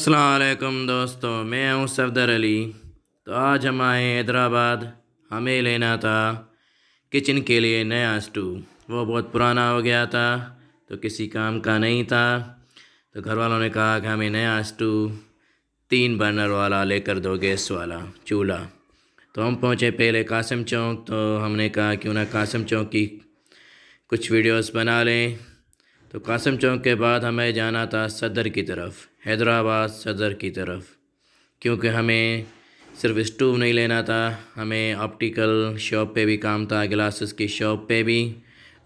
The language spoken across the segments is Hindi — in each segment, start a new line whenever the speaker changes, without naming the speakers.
अस्सलाम वालेकुम दोस्तों, मैं हूं सफदर अली। तो आज हम आए हैदराबाद। हमें लेना था किचन के लिए नया स्टोव। वो बहुत पुराना हो गया था तो किसी काम का नहीं था। तो घर वालों ने कहा कि हमें नया स्टोव 3 बर्नर वाला लेकर दो, गैस वाला चूल्हा। तो हम पहुंचे पहले कासिम चौक। तो हमने कहा क्यों ना कासिम चौक की कुछ वीडियोस बना लें। तो कासिम चौक के बाद हमें जाना था सदर की तरफ, हैदराबाद सदर की तरफ, क्योंकि हमें सिर्फ स्टोव नहीं लेना था, हमें ऑप्टिकल शॉप पे भी काम था, ग्लासेस की शॉप पे भी,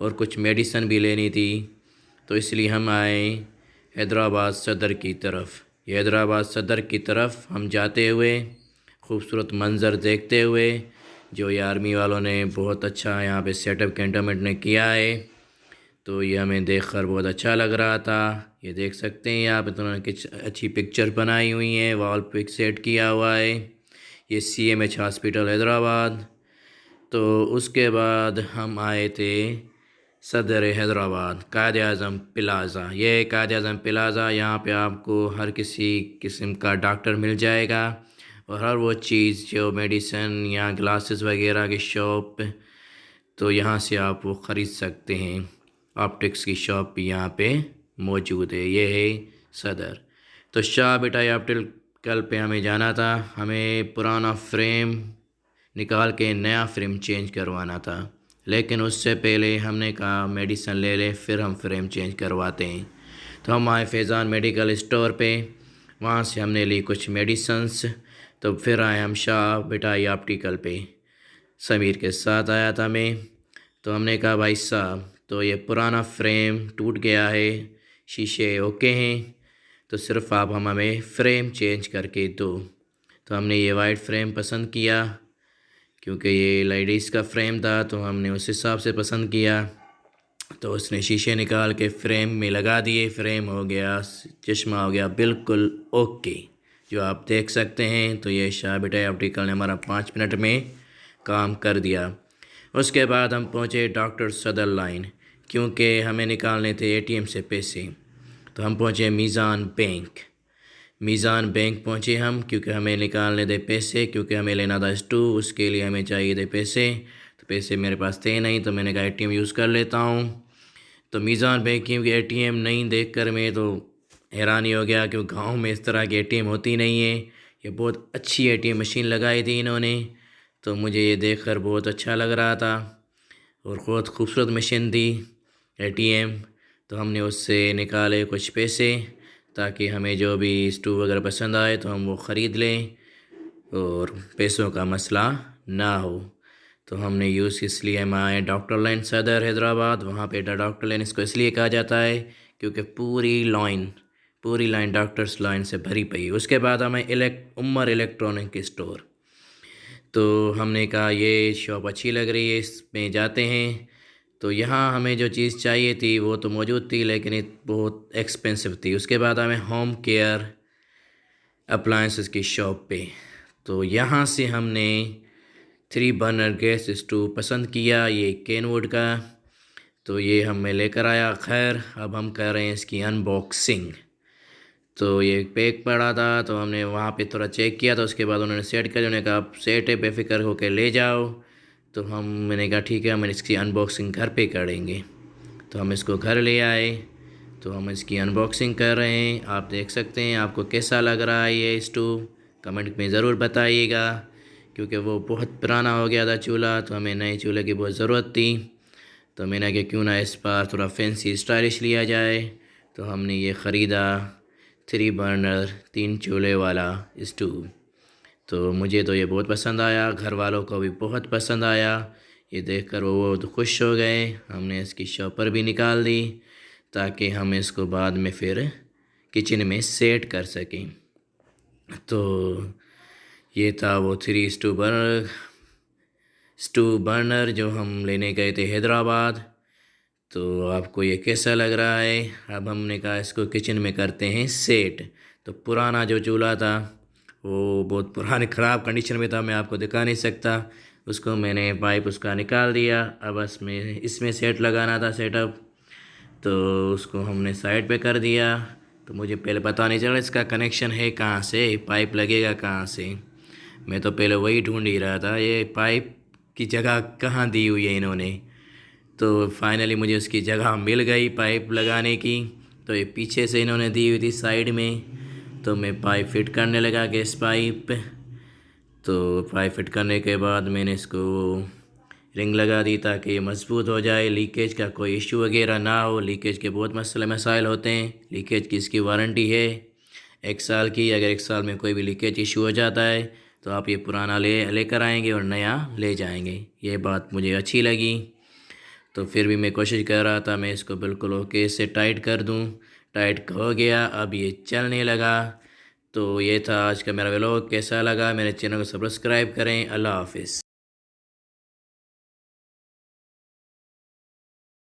और कुछ मेडिसन भी लेनी थी। तो इसलिए हम आए हैदराबाद सदर की तरफ। हैदराबाद सदर की तरफ हम जाते हुए खूबसूरत मंज़र देखते हुए, जो ये आर्मी वालों ने बहुत अच्छा यहाँ पे सेटअप कैंटोनमेंट ने किया है, तो ये हमें देखकर बहुत अच्छा लग रहा था। ये देख सकते हैं यहाँ पे तो उन्होंने कुछ अच्छी पिक्चर बनाई हुई हैं, वॉल पे सेट किया हुआ है। ये CMH हॉस्पिटल हैदराबाद। तो उसके बाद हम आए थे सदर हैदराबाद, कायद-ए-आज़म प्लाज़ा। ये कायद-ए-आज़म प्लाज़ा, यहाँ पे आपको हर किसी किस्म का डॉक्टर मिल जाएगा और हर वो चीज़ जो मेडिसन या ग्लासेस वगैरह की शॉप, तो यहाँ से आप वो ख़रीद सकते हैं। ऑप्टिक्स की शॉप भी यहाँ पे मौजूद है। ये है सदर। तो शाह बिटाई ऑप्टिकल पे हमें जाना था। हमें पुराना फ्रेम निकाल के नया फ्रेम चेंज करवाना था, लेकिन उससे पहले हमने कहा मेडिसिन ले लें फिर हम फ्रेम चेंज करवाते हैं। तो हम आए फैज़ान मेडिकल स्टोर पे, वहाँ से हमने ली कुछ मेडिसन्स। तो फिर आए हम शाह बिटाई ऑप्टिकल पे, समीर के साथ आया था मैं। तो हमने कहा भाई साहब, तो ये पुराना फ्रेम टूट गया है, शीशे ओके हैं, तो सिर्फ़ आप हमें फ़्रेम चेंज करके दो। तो हमने ये वाइट फ्रेम पसंद किया, क्योंकि ये लेडीज़ का फ्रेम था, तो हमने उस हिसाब से पसंद किया। तो उसने शीशे निकाल के फ्रेम में लगा दिए, फ्रेम हो गया, चश्मा हो गया बिल्कुल ओके, जो आप देख सकते हैं। तो ये शाह बिटाई ऑप्टिकल ने हमारा 5 मिनट में काम कर दिया। उसके बाद हम पहुंचे डॉक्टर सदर लाइन, क्योंकि हमें निकालने थे ATM से पैसे। तो हम पहुंचे मीज़ान बैंक। मीज़ान बैंक पहुंचे हम, क्योंकि हमें निकालने थे पैसे, क्योंकि हमें लेना था स्टोव, उसके लिए हमें चाहिए थे पैसे। तो पैसे मेरे पास थे नहीं, तो मैंने कहा ATM यूज़ कर लेता हूँ। तो मीज़ान बैंक की ATM नहीं देखकर मैं तो हैरानी हो गया, क्योंकि गांव में इस तरह की ATM होती नहीं है। ये बहुत अच्छी ATM मशीन लगाई थी इन्होंने, तो मुझे ये देखकर बहुत अच्छा लग रहा था और बहुत खूबसूरत मशीन थी ATM। तो हमने उससे निकाले कुछ पैसे, ताकि हमें जो भी स्टोव वगैरह पसंद आए तो हम वो ख़रीद लें और पैसों का मसला ना हो। तो हमने यूज़ इसलिए हम आए डॉक्टर लाइन सदर हैदराबाद। वहाँ पे डॉक्टर लाइन इसको इसलिए कहा जाता है क्योंकि पूरी लाइन डॉक्टर्स लाइन से भरी पई है। उसके बाद हमें उमर इलेक्ट्रॉनिक स्टोर। तो हमने कहा ये शॉप अच्छी लग रही है, इसमें जाते हैं। तो यहाँ हमें जो चीज़ चाहिए थी वो तो मौजूद थी, लेकिन ये बहुत एक्सपेंसिव थी। उसके बाद हमें होम केयर अप्लायंसेस की शॉप पे, तो यहाँ से हमने 3 बर्नर गैस स्टोव पसंद किया, ये केनवुड का। तो ये हमें लेकर आया। खैर, अब हम कर रहे हैं इसकी अनबॉक्सिंग। तो ये पैक पड़ा था, तो हमने वहाँ पे थोड़ा चेक किया, तो उसके बाद उन्होंने सेट कर, उन्होंने कहा आप सेट है, बेफिक्र होकर ले जाओ। तो मैंने कहा ठीक है, हम इसकी अनबॉक्सिंग घर पे करेंगे। तो हम इसको घर ले आए, तो हम इसकी अनबॉक्सिंग कर रहे हैं। आप देख सकते हैं आपको कैसा लग रहा है ये स्टोव, कमेंट में ज़रूर बताइएगा, क्योंकि वो बहुत पुराना हो गया था चूल्हा, तो हमें नए चूल्हे की बहुत ज़रूरत थी। तो मैंने कहा क्यों ना इस बार थोड़ा फैंसी स्टाइलिश लिया जाए। तो हमने ये ख़रीदा 3 बर्नर 3 चूल्हे वाला स्टोव। तो मुझे तो ये बहुत पसंद आया, घर वालों को भी बहुत पसंद आया। ये देखकर वो बहुत खुश हो गए। हमने इसकी शॉपर भी निकाल दी, ताकि हम इसको बाद में फिर किचन में सेट कर सकें। तो ये था वो 3 स्टोव बर्नर जो हम लेने गए थे हैदराबाद। तो आपको ये कैसा लग रहा है? अब हमने कहा इसको किचन में करते हैं सेट। तो पुराना जो चूल्हा था वो बहुत पुराने ख़राब कंडीशन में था, मैं आपको दिखा नहीं सकता। उसको मैंने पाइप उसका निकाल दिया। अब इसमें सेट लगाना था, सेटअप। तो उसको हमने साइड पे कर दिया, तो मुझे पहले पता नहीं चला इसका कनेक्शन है कहाँ से, पाइप लगेगा कहाँ से। मैं तो पहले वही ढूंढ ही रहा था, ये पाइप की जगह कहाँ दी हुई है इन्होंने। तो फाइनली मुझे उसकी जगह मिल गई पाइप लगाने की। तो ये पीछे से इन्होंने दी हुई थी साइड में। तो मैं पाइप फिट करने लगा, गैस पाइप। तो पाइप फिट करने के बाद मैंने इसको रिंग लगा दी ताकि ये मजबूत हो जाए, लीकेज का कोई इशू वगैरह ना हो। लीकेज के बहुत मसले मसाइल होते हैं। लीकेज की इसकी वारंटी है 1 साल की। अगर 1 साल में कोई भी लीकेज इशू हो जाता है तो आप ये पुराना लेकर आएंगे और नया ले जाएंगे। ये बात मुझे अच्छी लगी। तो फिर भी मैं कोशिश कर रहा था मैं इसको बिल्कुल ओके से टाइट कर दूं। टाइट हो गया, अब ये चलने लगा। तो ये था आज का मेरा व्लॉग। कैसा लगा मेरे चैनल को सब्सक्राइब करें। अल्लाह हाफिज़।